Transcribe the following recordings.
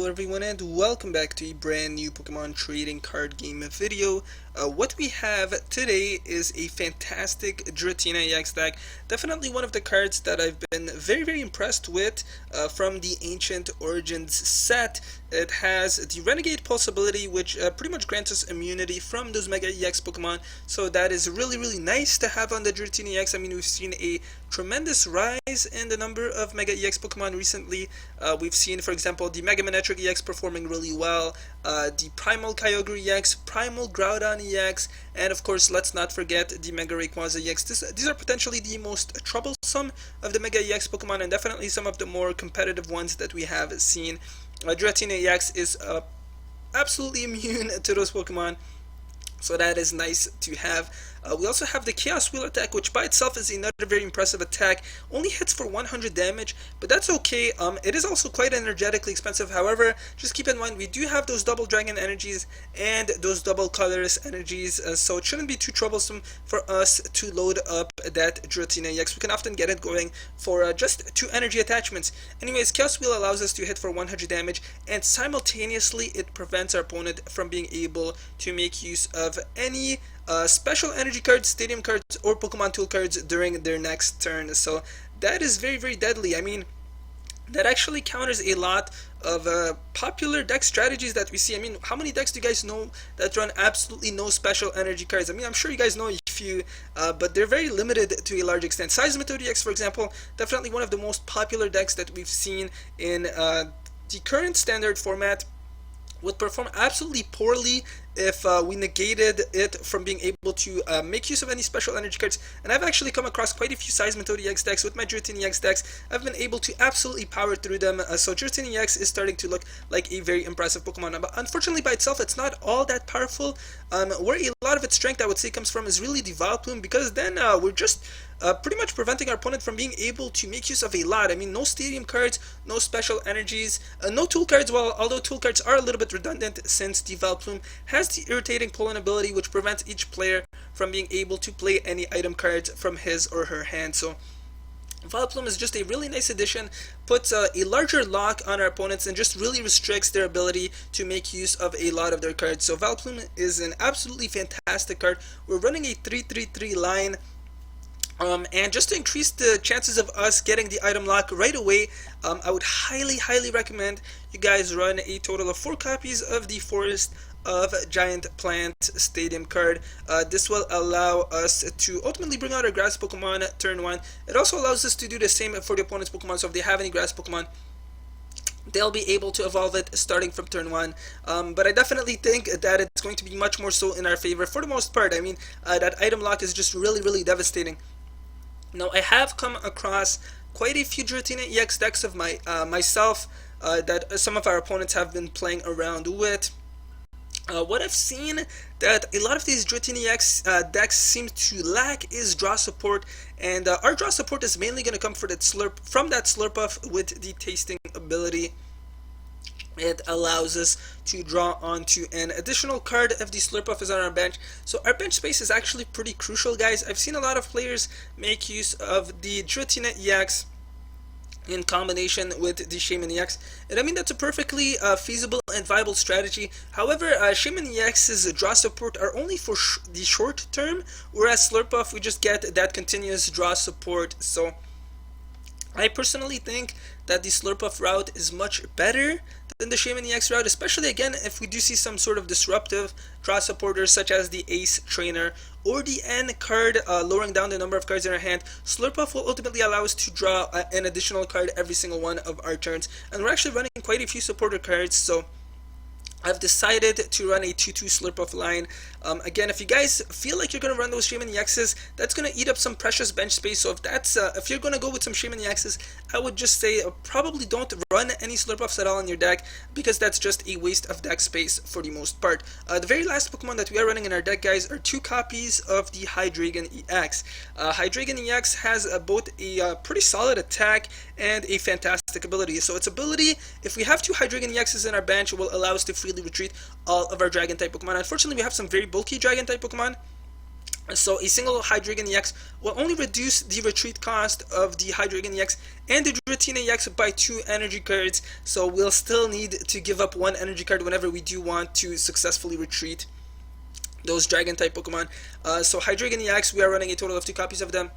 Hello everyone and welcome back to a brand new Pokemon trading card game video. What we have today is a fantastic Giratina EX deck. Definitely one of the cards that I've been very impressed with from the Ancient Origins set. It has the Renegade Pulse ability, which pretty much grants us immunity from those Mega EX Pokemon. So that is really nice to have on the Giratina EX. I mean, we've seen a tremendous rise in the number of Mega EX Pokemon recently. We've seen, for example, the Mega Manectric EX performing really well, the Primal Kyogre EX, Primal Groudon EX, and of course, let's not forget the Mega Rayquaza EX. These are potentially the most troublesome of the Mega EX Pokemon, and definitely some of the more competitive ones that we have seen. Giratina EX is absolutely immune to those Pokemon, so that is nice to have. We also have the Chaos Wheel attack, which by itself is another very impressive attack. Only hits for 100 damage, but that's okay. It is also quite energetically expensive. However, just keep in mind we do have those double dragon energies and those double colorless energies, so it shouldn't be too troublesome for us to load up that Giratina EX. We can often get it going for just 2 energy attachments. Anyways, Chaos Wheel allows us to hit for 100 damage, and simultaneously it prevents our opponent from being able to make use of any special energy cards, stadium cards, or Pokemon tool cards during their next turn. So that is very deadly. I mean, that actually counters a lot of popular deck strategies that we see. I mean, how many decks do you guys know that run absolutely no special energy cards? I mean, I'm sure you guys know a few, but they're very limited to a large extent. Seismitoad EX, for example, definitely one of the most popular decks that we've seen in the current standard format. Would perform absolutely poorly if we negated it from being able to make use of any special energy cards. And I've actually come across quite a few Seismitoad EX decks with my Giratina EX decks. I've been able to absolutely power through them, so Giratina EX is starting to look like a very impressive Pokemon. But unfortunately by itself it's not all that powerful. Where a lot of its strength, I would say, comes from is really the Vileplume, because then we're just pretty much preventing our opponent from being able to make use of a lot. I mean, no stadium cards, no special energies, no tool cards. Well, although tool cards are a little bit redundant, since the Vileplume has the irritating pollen ability, which prevents each player from being able to play any item cards from his or her hand. So Vileplume is just a really nice addition, puts a larger lock on our opponents and just really restricts their ability to make use of a lot of their cards. So Vileplume is an absolutely fantastic card. We're running a 3-3-3 line. And just to increase the chances of us getting the item lock right away, I would highly recommend you guys run a total of 4 copies of the Forest of Giant Plant Stadium card. This will allow us to ultimately bring out our grass Pokemon turn 1. It also allows us to do the same for the opponent's Pokemon, so if they have any grass Pokemon, they'll be able to evolve it starting from turn 1. But I definitely think that it's going to be much more so in our favor for the most part. I mean, that item lock is just really devastating. Now, I have come across quite a few Giratina EX decks of myself that some of our opponents have been playing around with. What I've seen that a lot of these Giratina EX decks seem to lack is draw support, and our draw support is mainly going to come from that Slurpuff with the tasting ability. It allows us to draw onto an additional card if the Slurpuff is on our bench. So our bench space is actually pretty crucial, guys. I've seen a lot of players make use of the Giratina EX in combination with the Shaman EX, and I mean that's a perfectly feasible and viable strategy. However, Shaman EX's draw support are only for the short term, whereas Slurpuff we just get that continuous draw support. So I personally think that the Slurpuff route is much better than the Shaman EX route, especially again if we do see some sort of disruptive draw supporters such as the Ace Trainer or the N card, lowering down the number of cards in our hand. Slurpuff will ultimately allow us to draw an additional card every single one of our turns, and we're actually running quite a few supporter cards, so I've decided to run a 2-2 Slurpuff line. Again, if you guys feel like you're going to run those Shaman EXs, that's going to eat up some precious bench space. So if you're going to go with some Shaman EXs, I would just say probably don't run any Slurpuffs at all in your deck, because that's just a waste of deck space for the most part. The very last Pokemon that we are running in our deck, guys, are 2 copies of the Hydreigon EX. Hydreigon EX has both a pretty solid attack and a fantastic ability. So its ability, if we have 2 Hydreigon EXs in our bench, will allow us to freely retreat all of our Dragon-type Pokemon. Unfortunately, we have some very bulky Dragon-type Pokemon, So a single Hydreigon EX will only reduce the retreat cost of the Hydreigon EX and the Giratina EX by 2 energy cards, so we'll still need to give up 1 energy card whenever we do want to successfully retreat those dragon type Pokemon. So Hydreigon EX, we are running a total of 2 copies of them.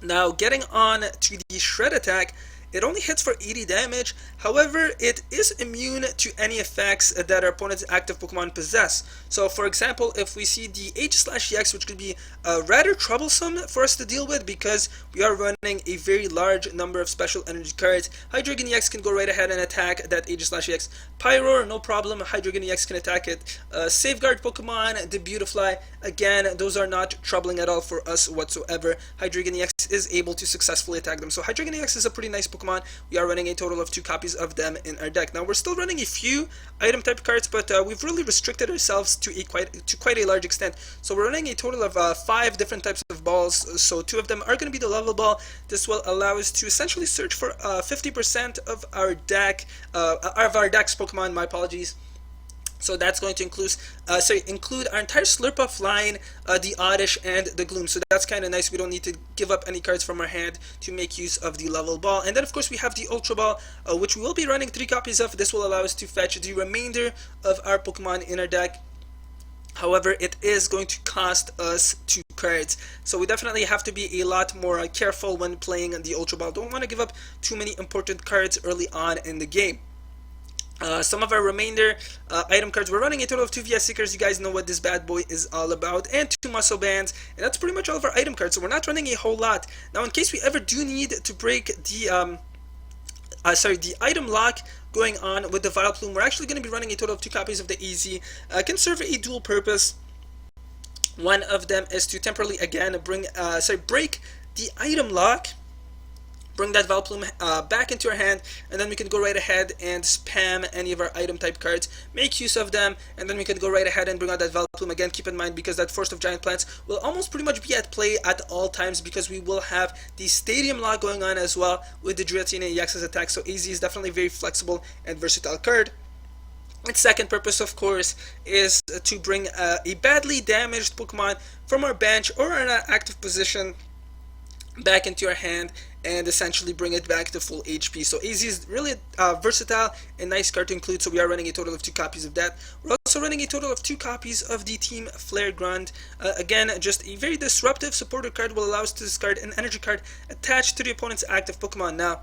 Now getting on to the Shred attack, it only hits for 80 damage, however it is immune to any effects that our opponent's active Pokemon possess. So for example, if we see the H/EX, which could be rather troublesome for us to deal with because we are running a very large number of special energy cards, Hydreigon EX can go right ahead and attack that H/EX. Pyroar, no problem, Hydreigon EX can attack it. Safeguard Pokemon, the Beautifly, again, those are not troubling at all for us whatsoever. Hydreigon EX is able to successfully attack them. So Hydreigon EX is a pretty nice Pokemon. We are running a total of 2 copies of them in our deck. Now we're still running a few item type cards, but we've really restricted ourselves to quite a large extent. So we're running a total of 5 different types of balls. So 2 of them are going to be the level ball. This will allow us to essentially search for 50% of our deck, of our deck's Pokemon. My apologies. So that's going to include our entire Slurpuff line, the Oddish, and the Gloom. So that's kind of nice. We don't need to give up any cards from our hand to make use of the level ball. And then of course we have the Ultra Ball, which we will be running 3 copies of. This will allow us to fetch the remainder of our Pokemon in our deck. However, it is going to cost us 2 cards. So we definitely have to be a lot more careful when playing the Ultra Ball. Don't want to give up too many important cards early on in the game. Some of our remainder item cards, we're running a total of 2 VS Seekers. You guys know what this bad boy is all about, and 2 Muscle Bands, and that's pretty much all of our item cards, so we're not running a whole lot. Now in case we ever do need to break the the item lock going on with the Vileplume, we're actually going to be running a total of 2 copies of the EZ. Can serve a dual purpose. One of them is to temporarily again break the item lock, bring that Vileplume back into our hand, and then we can go right ahead and spam any of our item type cards, make use of them, and then we can go right ahead and bring out that Vileplume again. Keep in mind, because that Forest of Giant Plants will almost pretty much be at play at all times, because we will have the Stadium Lock going on as well with the Giratina EX's attack. So AZ is definitely a very flexible and versatile card. Its second purpose, of course, is to bring a badly damaged Pokemon from our bench or an active position back into our hand and essentially bring it back to full HP. So AZ is really versatile and nice card to include, so we are running a total of 2 copies of that. We're also running a total of 2 copies of the Team Flare Grunt. Again, just a very disruptive supporter card, will allow us to discard an energy card attached to the opponent's active Pokemon. Now,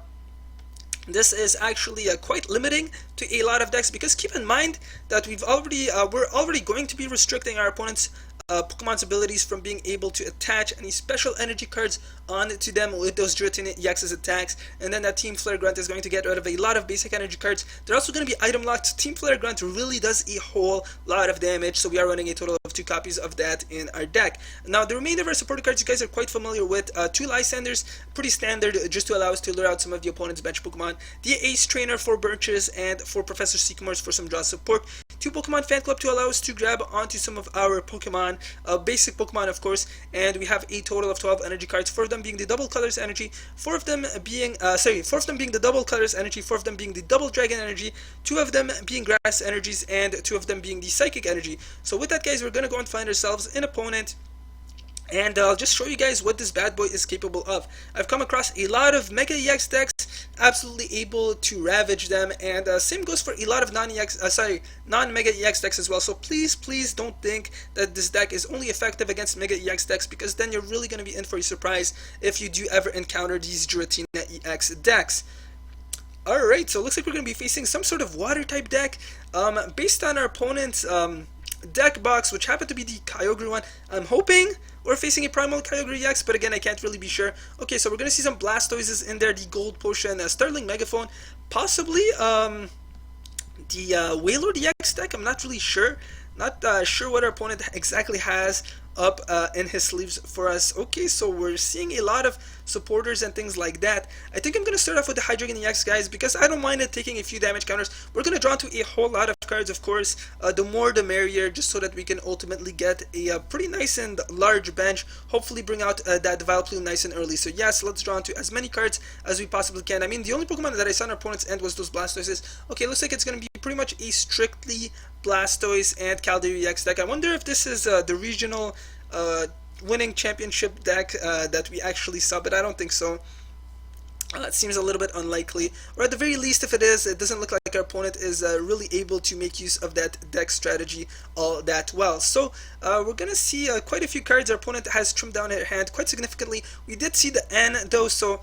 this is actually quite limiting to a lot of decks, because keep in mind that we're already going to be restricting our opponent's Pokemon's abilities from being able to attach any special energy cards onto them with those Giratina EX's attacks, and then that Team Flare Grunt is going to get rid of a lot of basic energy cards. They're also going to be item locked. Team Flare Grunt really does a whole lot of damage, so we are running a total of 2 copies of that in our deck. Now the remainder of our supporter cards you guys are quite familiar with. 2 Lysanders, pretty standard, just to allow us to lure out some of the opponent's bench Pokemon. The Ace Trainer, 4 Birches, and 4 Professor Sycamores for some draw support. 2 Pokemon Fan Club to allow us to grab onto some of our Pokemon, basic Pokemon of course, and we have a total of 12 energy cards, 4 of them being the double colors energy, 4 of them being the double colors energy, 4 of them being the double dragon energy, 2 of them being grass energies, and 2 of them being the psychic energy. So with that guys, we're gonna go and find ourselves an opponent, and I'll just show you guys what this bad boy is capable of. I've come across a lot of Mega EX decks, absolutely able to ravage them, and same goes for a lot of non-Mega EX decks as well. So please don't think that this deck is only effective against Mega EX decks, because then you're really going to be in for a surprise if you do ever encounter these Giratina EX decks. Alright, so it looks like we're going to be facing some sort of water type deck. Based on our opponent's deck box, which happened to be the Kyogre one, I'm hoping we're facing a Primal Kyogre EX, but again, I can't really be sure. Okay, so we're going to see some Blastoises in there, the Gold Potion, Starling Megaphone, possibly the Wailord EX deck. I'm not really sure. Not sure what our opponent exactly has up in his sleeves for us. Okay, so we're seeing a lot of supporters and things like that. I think I'm going to start off with the Hydreigon EX, guys, because I don't mind it taking a few damage counters. We're going to draw into a whole lot of cards, of course. The more the merrier, just so that we can ultimately get a pretty nice and large bench. Hopefully bring out that Vileplume nice and early. So yes, let's draw into as many cards as we possibly can. I mean, the only Pokemon that I saw on our opponent's end was those Blastoises. Okay, looks like it's going to be pretty much a strictly Blastoise and Caldera EX deck. I wonder if this is the regional winning championship deck that we actually saw, but I don't think so. It seems a little bit unlikely, or at the very least, if it is, it doesn't look like our opponent is really able to make use of that deck strategy all that well. So we're gonna see quite a few cards our opponent has trimmed down her hand quite significantly. We did see the N though, so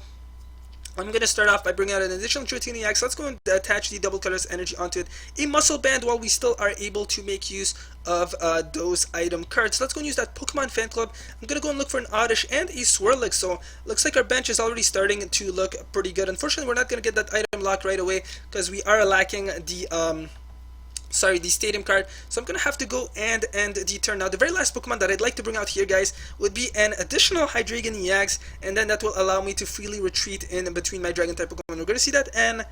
I'm going to start off by bringing out an additional Giratina EX. Let's go and attach the double colors energy onto it. A muscle band while we still are able to make use of those item cards. Let's go and use that Pokemon fan club. I'm going to go and look for an Oddish and a Swirlix. So looks like our bench is already starting to look pretty good. Unfortunately, we're not going to get that item lock right away because we are lacking the stadium card, so I'm gonna have to go and end the turn. Now the very last Pokemon that I'd like to bring out here, guys, would be an additional Hydreigon EX, and then that will allow me to freely retreat in between my dragon type Pokemon. We're gonna see that, and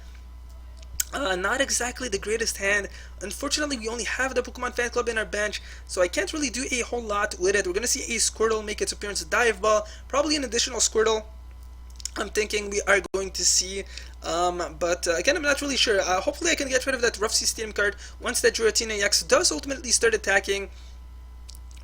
not exactly the greatest hand. Unfortunately, we only have the Pokemon fan club in our bench, so I can't really do a whole lot with it. We're gonna see a Squirtle make its appearance, a Dive Ball, probably an additional Squirtle I'm thinking we are going to see, but again, I'm not really sure. Hopefully I can get rid of that Rough Sea Stadium card once that Giratina EX does ultimately start attacking.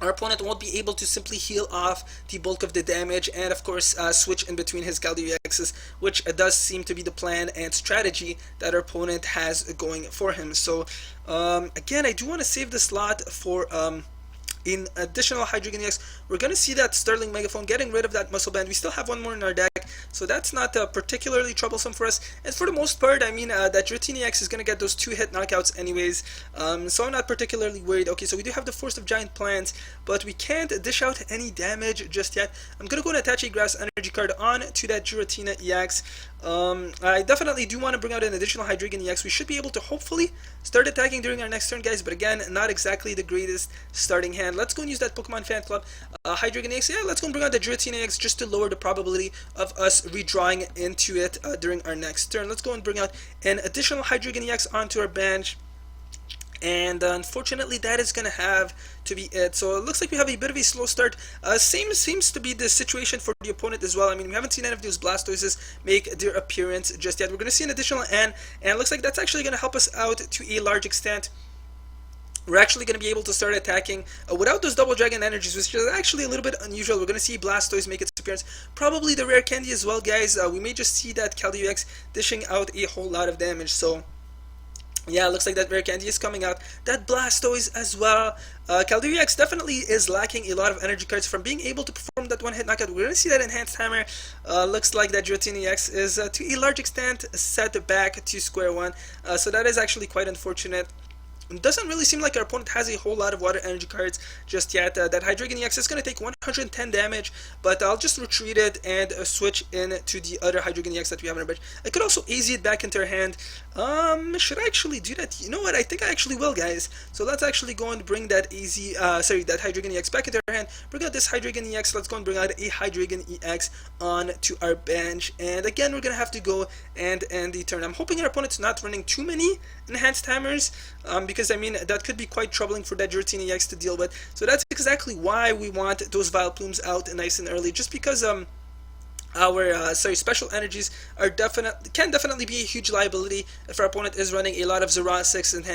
Our opponent won't be able to simply heal off the bulk of the damage and of course switch in between his Galdew EXs, which does seem to be the plan and strategy that our opponent has going for him. So again, I do want to save the slot for in additional Hydreigon EX. We're going to see that Sterling Megaphone getting rid of that Muscle Band. We still have one more in our deck, so that's not particularly troublesome for us. And for the most part, I mean, that Giratina EX is going to get those 2-hit knockouts anyways, so I'm not particularly worried. Okay, so we do have the Force of Giant Plants, but we can't dish out any damage just yet. I'm going to go and attach a Grass Energy card on to that Giratina EX. I definitely do want to bring out an additional Hydreigon EX. We should be able to hopefully start attacking during our next turn, guys, but again, not exactly the greatest starting hand. Let's go and use that Pokemon Fan Club. Hydreigon EX, yeah, let's go and bring out the Giratina EX just to lower the probability of us redrawing into it during our next turn. Let's go and bring out an additional Hydreigon EX onto our bench. And unfortunately, that is going to have to be it. So it looks like we have a bit of a slow start. Same seems to be the situation for the opponent as well. I mean, we haven't seen any of those Blastoises make their appearance just yet. We're going to see an additional N, and it looks like that's actually going to help us out to a large extent. We're actually going to be able to start attacking without those double dragon energies, which is actually a little bit unusual. We're going to see Blastoise make its appearance. Probably the rare candy as well, guys. We may just see that Galdew EX dishing out a whole lot of damage. So yeah, it looks like that rare candy is coming out. That Blastoise as well. Galdew EX definitely is lacking a lot of energy cards from being able to perform that one-hit knockout. We're going to see that Enhanced Hammer. Looks like that Giratina EX is to a large extent set back to square one. So that is actually quite unfortunate. It doesn't really seem like our opponent has a whole lot of water energy cards just yet. That Hydreigon EX is going to take 110 damage, but I'll just retreat it and switch in to the other Hydreigon EX that we have in our bench. I could also AZ it back into our hand. Should I actually do that? You know what? I think I actually will, guys. So let's actually go and bring that that Hydreigon EX back into our hand. Bring out this Hydreigon EX. Let's go and bring out a Hydreigon EX on to our bench. And again, we're going to have to go and end the turn. I'm hoping our opponent's not running too many Enhanced Hammers, because I mean that could be quite troubling for that Giratina EX to deal with. So that's exactly why we want those Vileplumes out nice and early, just because our special energies are can definitely be a huge liability if our opponent is running a lot of Zoroarks and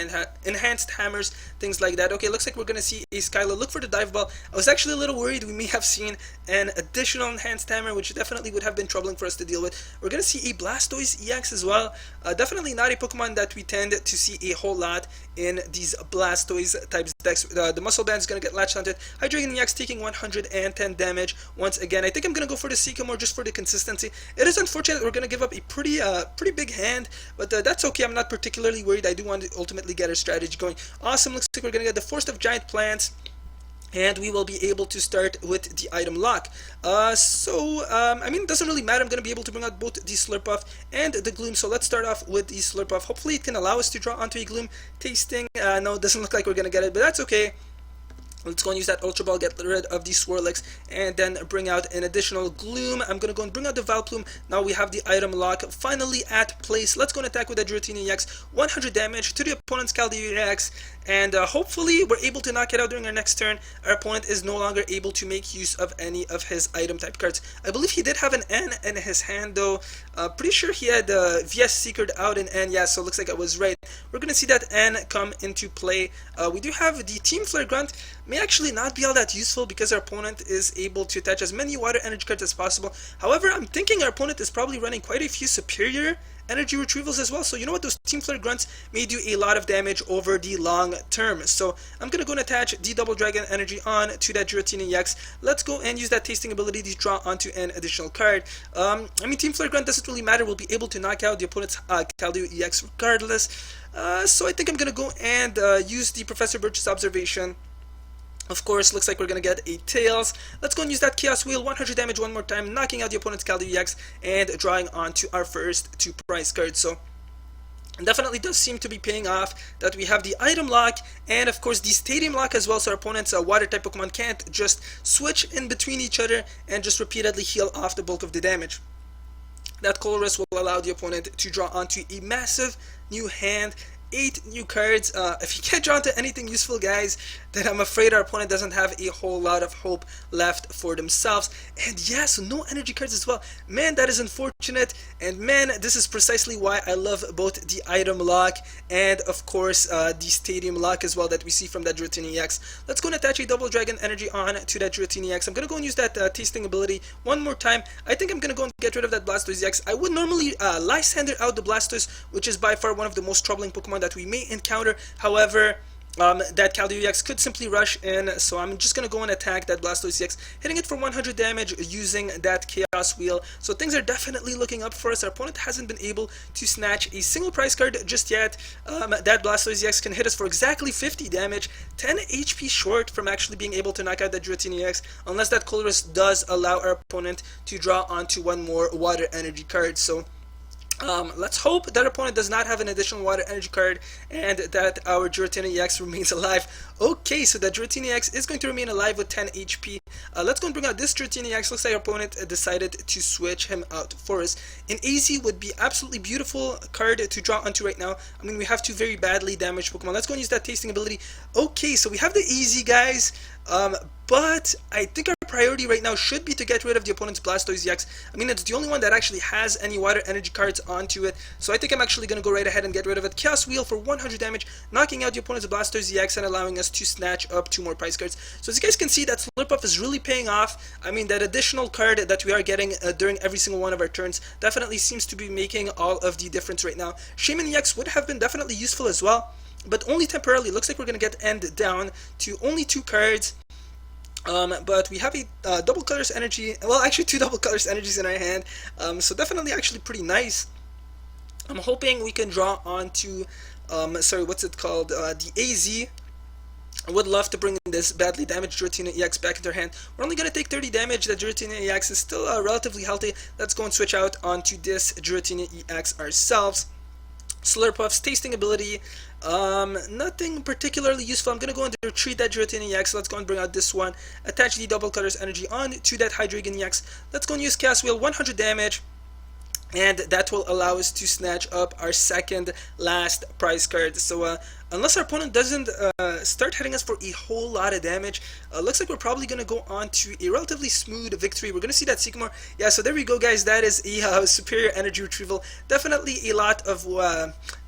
enhanced hammers, things like that. Okay, looks like we're gonna see a Skyla. Look for the Dive Ball. I was actually a little worried we may have seen an additional enhanced hammer, which definitely would have been troubling for us to deal with. We're gonna see a Blastoise EX as well. Definitely not a Pokemon that we tend to see a whole lot in these Blastoise types decks. The Muscle Band is gonna get latched onto it. Hydreigon EX taking 110 damage once again. I think I'm gonna go for the Sycamore just for the consistency. It is unfortunate we're going to give up a pretty big hand, but that's okay. I'm not particularly worried. I do want to ultimately get our strategy going. Awesome. Looks like we're going to get the Force of Giant Plants, and we will be able to start with the item lock. I mean, it doesn't really matter. I'm going to be able to bring out both the Slurpuff and the Gloom. So let's start off with the Slurpuff. Hopefully it can allow us to draw onto a Gloom tasting. No, it doesn't look like we're going to get it, but that's okay. Let's go and use that Ultra Ball, get rid of the Swirlix, and then bring out an additional Gloom. I'm going to go and bring out the Vileplume. Now we have the item lock finally at place. Let's go and attack with that Giratina EX. 100 damage to the opponent's Galdew EX, and hopefully we're able to knock it out during our next turn. Our opponent is no longer able to make use of any of his item type cards. I believe he did have an N in his hand though. Pretty sure he had VS Secret out in N. Yeah, so it looks like I was right. We're going to see that N come into play. We do have the Team Flare Grunt. May may actually not be all that useful because our opponent is able to attach as many water energy cards as possible. However, I'm thinking our opponent is probably running quite a few superior energy retrievals as well. So you know what, those Team Flare Grunts may do a lot of damage over the long term. So I'm going to go and attach the Double Dragon Energy on to that Giratina EX. Let's go and use that tasting ability to draw onto an additional card. I mean, Team Flare Grunt doesn't really matter. We'll be able to knock out the opponent's Keldeo EX regardless. So I think I'm going to go and use the Professor Birch's observation. Of course, looks like we're going to get a Tails. Let's go and use that Chaos Wheel, 100 damage one more time, knocking out the opponent's Keldeo EX and drawing on to our first 2 prize cards. So it definitely does seem to be paying off that we have the item lock and of course the stadium lock as well, so our opponent's water type Pokemon can't just switch in between each other and just repeatedly heal off the bulk of the damage. That Colress will allow the opponent to draw onto a massive new hand, 8 new cards. If you can't draw into anything useful, guys, then I'm afraid our opponent doesn't have a whole lot of hope left for themselves. And yeah, so no energy cards as well. Man, that is unfortunate. And man, this is precisely why I love both the item lock and of course the stadium lock as well that we see from that Giratina EX. Let's go and attach a Double Dragon Energy on to that Giratina EX. I'm going to go and use that tasting ability one more time. I think I'm going to go and get rid of that Blastoise EX. I would normally Lysander out the Blastoise, which is by far one of the most troubling Pokemon that we may encounter. However, that Keldeo EX could simply rush in, so I'm just going to go and attack that Blastoise EX, hitting it for 100 damage using that Chaos Wheel. So things are definitely looking up for us. Our opponent hasn't been able to snatch a single prize card just yet. That Blastoise EX can hit us for exactly 50 damage, 10 HP short from actually being able to knock out that Giratina EX, unless that Colress does allow our opponent to draw onto one more water energy card. So let's hope that our opponent does not have an additional water energy card and that our Giratina EX remains alive. Okay, so that Giratina EX is going to remain alive with 10 HP. Let's go and bring out this Giratina EX. Looks like our opponent decided to switch him out for us. An AZ would be absolutely beautiful card to draw onto right now. I mean, we have 2 very badly damaged Pokemon. Let's go and use that tasting ability. Okay, so we have the AZ, guys. But I think our priority right now should be to get rid of the opponent's Blastoise EX. I mean, it's the only one that actually has any water energy cards onto it, so I think I'm actually going to go right ahead and get rid of it. Chaos Wheel for 100 damage, knocking out the opponent's Blastoise EX and allowing us to snatch up 2 more prize cards. So as you guys can see, that Slurpuff is really paying off. I mean, that additional card that we are getting during every single one of our turns definitely seems to be making all of the difference right now. Shaman EX would have been definitely useful as well, but only temporarily. Looks like we're going to get end down to only 2 cards. But we have a double colors energy, well actually 2 double colors energies in our hand, so definitely actually pretty nice. I'm hoping we can draw onto, sorry, what's it called, the AZ. I would love to bring this badly damaged Giratina EX back into our hand. We're only going to take 30 damage. The Giratina EX is still relatively healthy. Let's go and switch out onto this Giratina EX ourselves. Slurpuff's tasting ability, nothing particularly useful. I'm going to go and retreat that Giratina EX. Let's go and bring out this one. Attach the double colors energy on to that Hydreigon EX. Let's go and use Chaos Wheel, 100 damage. And that will allow us to snatch up our second last prize card. So unless our opponent doesn't start hitting us for a whole lot of damage, looks like we're probably going to go on to a relatively smooth victory. We're going to see that Sycamore. Yeah, so there we go, guys. That is a superior energy retrieval. Definitely a lot of,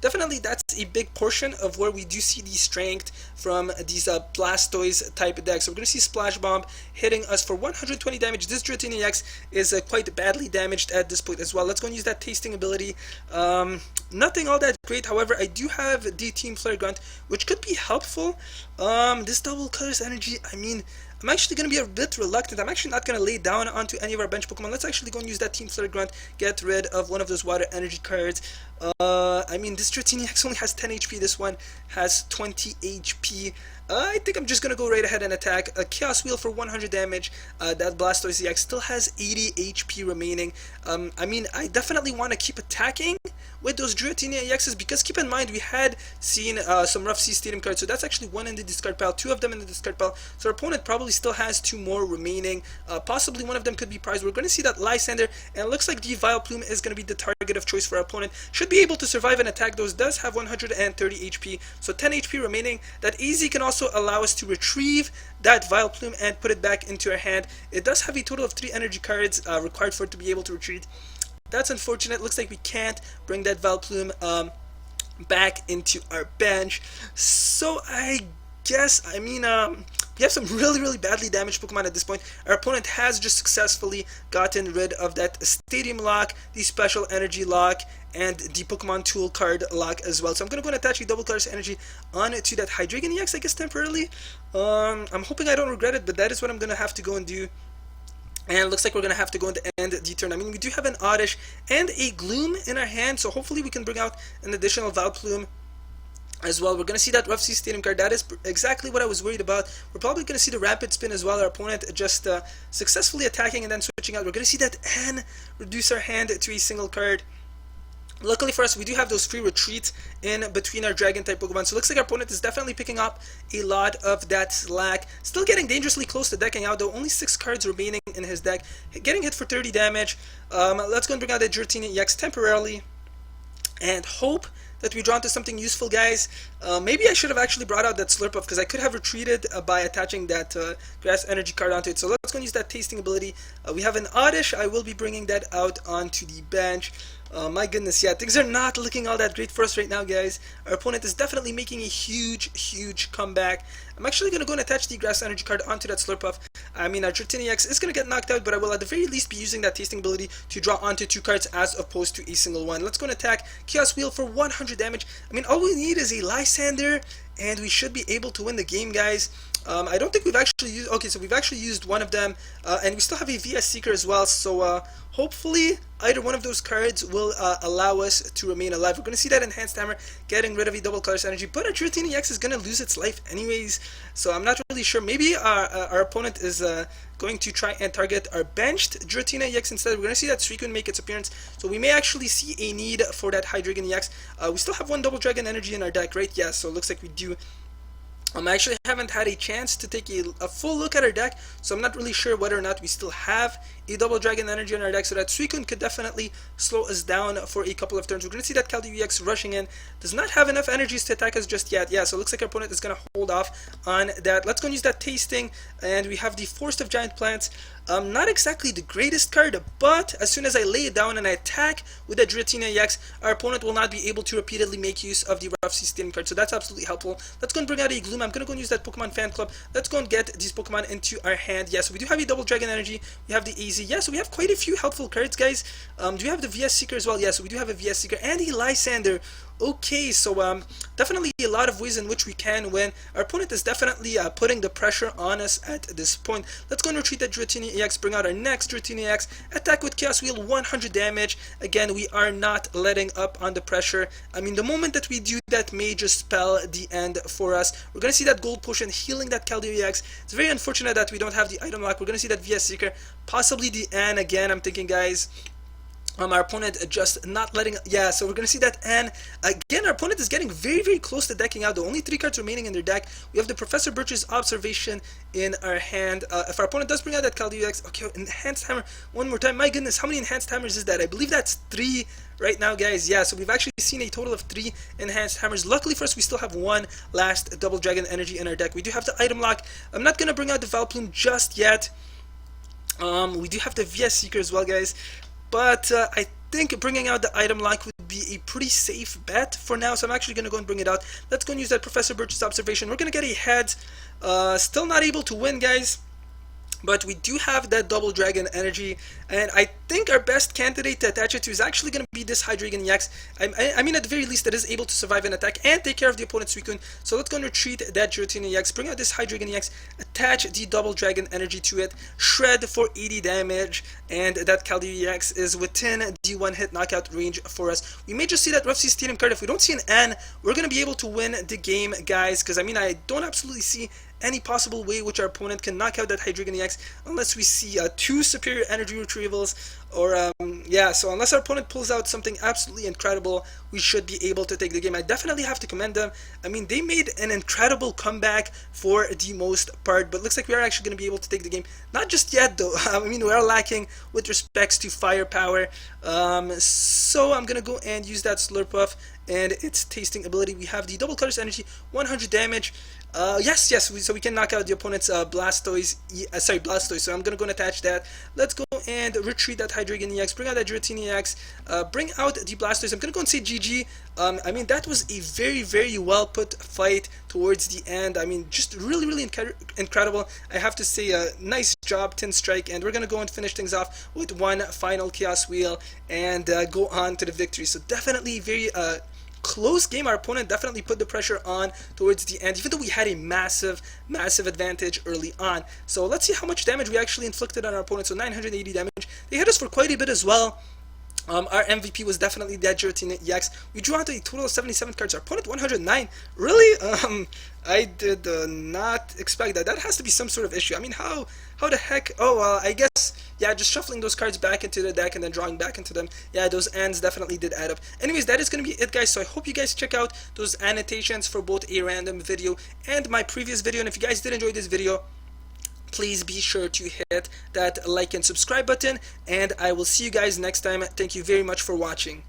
definitely that's a big portion of where we do see the strength from these Blastoise type decks. So we're going to see Splash Bomb hitting us for 120 damage. This Giratina EX is quite badly damaged at this point as well. Let's go and use that tasting ability. Nothing all that great. However, I do have the Team Flare Grunt, which could be helpful. This double colors energy, I mean, I'm actually going to be a bit reluctant. I'm actually not going to lay down onto any of our bench Pokemon. Let's actually go and use that Team Flare Grunt, get rid of one of those water energy cards. I mean, this Giratina EX only has 10 HP. This one has 20 HP. I think I'm just going to go right ahead and attack a Chaos Wheel for 100 damage. That Blastoise EX still has 80 HP remaining. I mean, I definitely want to keep attacking with those Giratina EXs, because keep in mind we had seen some Rough Sea Stadium cards, so that's actually 1 in the discard pile, 2 of them in the discard pile, so our opponent probably still has 2 more remaining. Possibly one of them could be prized. We're going to see that Lysander, and it looks like the Vileplume is going to be the target of choice for our opponent. Should be able to survive and attack those, does have 130 HP, so 10 HP remaining. That AZ can also allow us to retrieve that Vileplume and put it back into our hand. It does have a total of 3 energy cards required for it to be able to retreat. That's unfortunate. Looks like we can't bring that Vileplume back into our bench. So I guess, we have some really badly damaged Pokemon at this point. Our opponent has just successfully gotten rid of that Stadium Lock, the Special Energy Lock, and the Pokemon Tool card lock as well. So I'm going to go and attach a Double Colorless Energy onto that Hydreigon EX, I guess, temporarily. I'm hoping I don't regret it, but that is what I'm going to have to go and do. And it looks like we're going to have to go into end the turn. I mean, we do have an Oddish and a Gloom in our hand, so hopefully we can bring out an additional Vileplume as well. We're going to see that Rough Sea Stadium card. That is exactly what I was worried about. We're probably going to see the Rapid Spin as well. Our opponent just successfully attacking and then switching out. We're going to see that N reduce our hand to a single card. Luckily for us, we do have those free retreats in between our Dragon-type Pokemon, so it looks like our opponent is definitely picking up a lot of that slack. Still getting dangerously close to decking out, though. Only 6 cards remaining in his deck. Getting hit for 30 damage. Let's go and bring out the Giratina EX temporarily and hope that we draw into something useful, guys. Maybe I should have actually brought out that Slurpuff, because I could have retreated by attaching that Grass Energy card onto it. So let's go and use that Tasting ability. We have an Oddish. I will be bringing that out onto the bench. My goodness, yeah, things are not looking all that great for us right now, guys. Our opponent is definitely making a huge comeback. I'm actually going to go and attach the Grass Energy card onto that Slurpuff. I mean, our Giratina EX is going to get knocked out, but I will at the very least be using that Tasting ability to draw onto 2 cards as opposed to a single one. Let's go and attack Chaos Wheel for 100 damage. I mean, all we need is a Lysander, and we should be able to win the game, guys. I don't think we've actually used... Okay, so we've actually used one of them, and we still have a VS Seeker as well, so hopefully either one of those cards will allow us to remain alive. We're going to see that Enhanced Hammer getting rid of a Double Colorless Energy, but our Giratina EX is going to lose its life anyways, so I'm not really sure. Maybe our opponent is going to try and target our benched Giratina EX instead. We're going to see that Suicune make its appearance, so we may actually see a need for that Hydreigon EX. We still have one Double Dragon Energy in our deck, right? Yeah, so it looks like we do. I actually haven't had a chance to take a full look at our deck, so I'm not really sure whether or not we still have a Double Dragon Energy in our deck, so that Suicune could definitely slow us down for a couple of turns. We're going to see that Keldeo EX rushing in. Does not have enough energies to attack us just yet. Yeah, so it looks like our opponent is going to hold off on that. Let's go and use that Tasting, and we have the Forest of Giant Plants. Not exactly the greatest card, but as soon as I lay it down and I attack with that Giratina EX, our opponent will not be able to repeatedly make use of the Rough Sea Stadium card, so that's absolutely helpful. Let's go and bring out a Gloom. I'm going to go and use that Pokemon Fan Club. Let's go and get these Pokemon into our hand. Yeah, so we do have a Double Dragon Energy. We have the AZ. Yeah, so we have quite a few helpful cards, guys. Do we have the VS Seeker as well? Yeah, so we do have a VS Seeker and a Lysander. Okay, so definitely a lot of ways in which we can win. Our opponent is definitely putting the pressure on us at this point. Let's go and retreat that Giratina EX, bring out our next Giratina EX, attack with Chaos Wheel, 100 damage. Again, we are not letting up on the pressure. I mean, the moment that we do that may just spell the end for us. We're going to see that Gold Potion healing that Keldeo EX. It's very unfortunate that we don't have the item lock. We're going to see that VS Seeker, possibly the N again, I'm thinking, guys. Our opponent just not letting... Yeah, so we're going to see that. And again, our opponent is getting very close to decking out. The only 3 cards remaining in their deck. We have the Professor Birch's Observation in our hand. If our opponent does bring out that Keldeo EX... Okay, Enhanced Hammer one more time. My goodness, how many Enhanced Hammers is that? I believe that's 3 right now, guys. Yeah, so we've actually seen a total of 3 Enhanced Hammers. Luckily for us, we still have one last Double Dragon Energy in our deck. We do have the item lock. I'm not going to bring out the Vileplume just yet. We do have the VS Seeker as well, guys. But I think bringing out the item lock would be a pretty safe bet for now, so I'm actually going to go and bring it out. Let's go and use that Professor Birch's Observation. We're going to get a head. Still not able to win, guys. But we do have that Double Dragon Energy, and I think our best candidate to attach it to is actually going to be this Hydreigon EX. I mean, at the very least, it is able to survive an attack and take care of the opponent's Suicune. So let's go and retreat that Giratina EX, bring out this Hydreigon EX, attach the Double Dragon Energy to it, shred for 80 damage, and that Keldeo EX is within the one-hit knockout range for us. We may just see that Rough Sea Stadium card. If we don't see an N, we're going to be able to win the game, guys, because I mean, I don't absolutely see any possible way which our opponent can knock out that Hydreigon EX unless we see 2 superior energy retrievals, or yeah, so unless our opponent pulls out something absolutely incredible, we should be able to take the game. I definitely have to commend them. I mean, they made an incredible comeback for the most part, but looks like we are actually going to be able to take the game. Not just yet, though. I mean, we are lacking with respects to firepower. So I'm going to go and use that Slurpuff and its Tasting ability. We have the Double Colorless Energy, 100 damage. Yes, so we can knock out the opponent's Blastoise, so I'm gonna go and attach that. Let's go and retreat that Hydreigon EX, bring out that Giratina EX, bring out the Blastoise. I'm gonna go and say GG. I mean, that was a very, very well put fight towards the end. I mean, just really, really incredible. I have to say, nice job, Tin Strike. And we're going to go and finish things off with one final Chaos Wheel and go on to the victory. So definitely very close game. Our opponent definitely put the pressure on towards the end, even though we had a massive, massive advantage early on. So let's see how much damage we actually inflicted on our opponent. So 980 damage. They hit us for quite a bit as well. Our MVP was definitely that Giratina EX. We drew out a total of 77 cards. Our opponent 109. Really? I did not expect that. That has to be some sort of issue. I mean, how the heck? Oh, I guess, yeah, just shuffling those cards back into the deck and then drawing back into them. Yeah, those ands definitely did add up. Anyways, that is going to be it, guys. So I hope you guys check out those annotations for both a random video and my previous video. And if you guys did enjoy this video, please be sure to hit that like and subscribe button, and I will see you guys next time. Thank you very much for watching.